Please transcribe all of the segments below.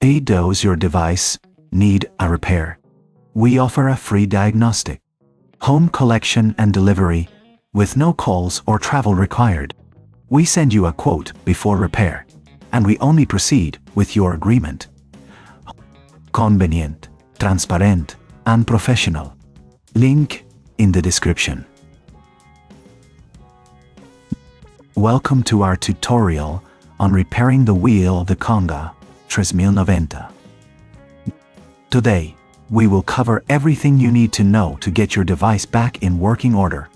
Does your device need a repair? We offer a free diagnostic, home collection and delivery, with no calls or travel required. We send you a quote before repair, and we only proceed with your agreement. Convenient, transparent, and professional. Link in the description. Welcome to our tutorial on repairing the wheel of the Conga 3090. Today, we will cover everything you need to know to get your device back in working order.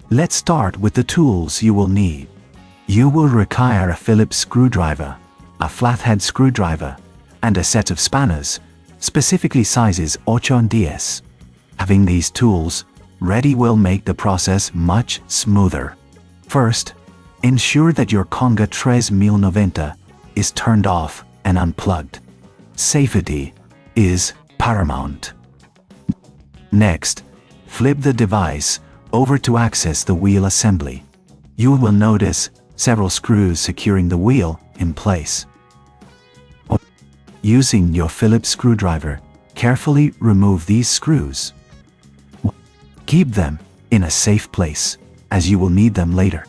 Let's start with the tools you will need. You will require a Phillips screwdriver, a flathead screwdriver, and a set of spanners, specifically sizes 8 and 10. Having these tools ready will make the process much smoother. First, ensure that your Conga 3090 is turned off and unplugged. Safety is paramount. Next, flip the device over to access the wheel assembly. You will notice several screws securing the wheel in place. Using your Phillips screwdriver, carefully remove these screws. Keep them in a safe place, as you will need them later.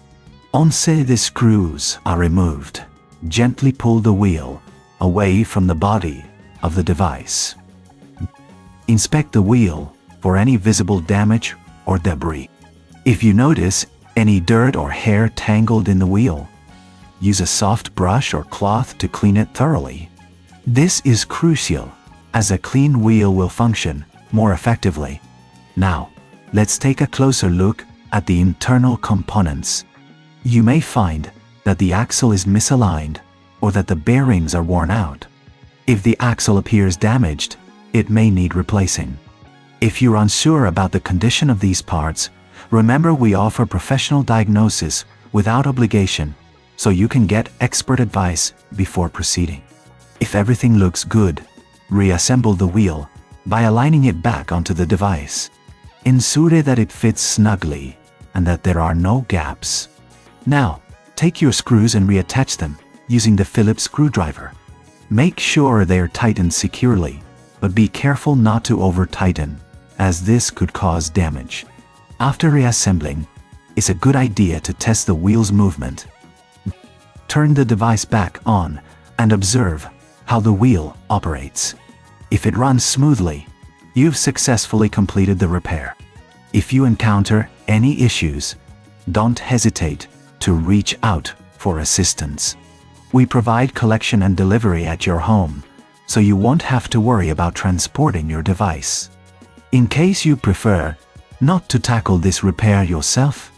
Once the screws are removed, gently pull the wheel away from the body of the device. Inspect the wheel for any visible damage or debris. If you notice any dirt or hair tangled in the wheel, use a soft brush or cloth to clean it thoroughly. This is crucial, as a clean wheel will function more effectively. Now, let's take a closer look at the internal components. You may find that the axle is misaligned or that the bearings are worn out. If the axle appears damaged, it may need replacing. If you're unsure about the condition of these parts, remember we offer professional diagnosis without obligation, so you can get expert advice before proceeding. If everything looks good, reassemble the wheel by aligning it back onto the device. Ensure that it fits snugly and that there are no gaps. Now, take your screws and reattach them using the Phillips screwdriver. Make sure they are tightened securely, but be careful not to over-tighten, as this could cause damage. After reassembling, it's a good idea to test the wheel's movement. Turn the device back on and observe how the wheel operates. If it runs smoothly, you've successfully completed the repair. If you encounter any issues, don't hesitate to reach out for assistance. We provide collection and delivery at your home, so you won't have to worry about transporting your device. In case you prefer not to tackle this repair yourself,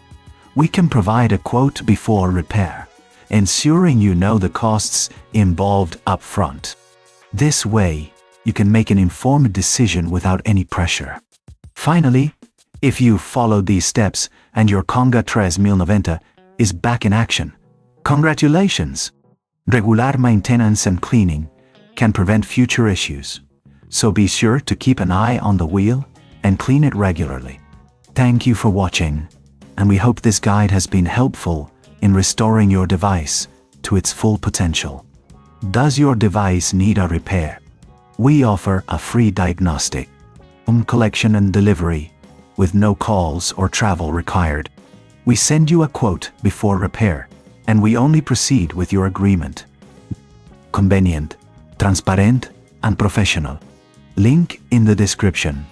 we can provide a quote before repair, ensuring you know the costs involved up front. This way, you can make an informed decision without any pressure. Finally, if you followed these steps and your Conga 3090 is back in action, congratulations! Regular maintenance and cleaning can prevent future issues, so be sure to keep an eye on the wheel and clean it regularly. Thank you for watching, and we hope this guide has been helpful in restoring your device to its full potential. Does your device need a repair? We offer a free diagnostic, home collection and delivery, with no calls or travel required. We send you a quote before repair, and we only proceed with your agreement. Convenient, transparent, and professional. Link in the description.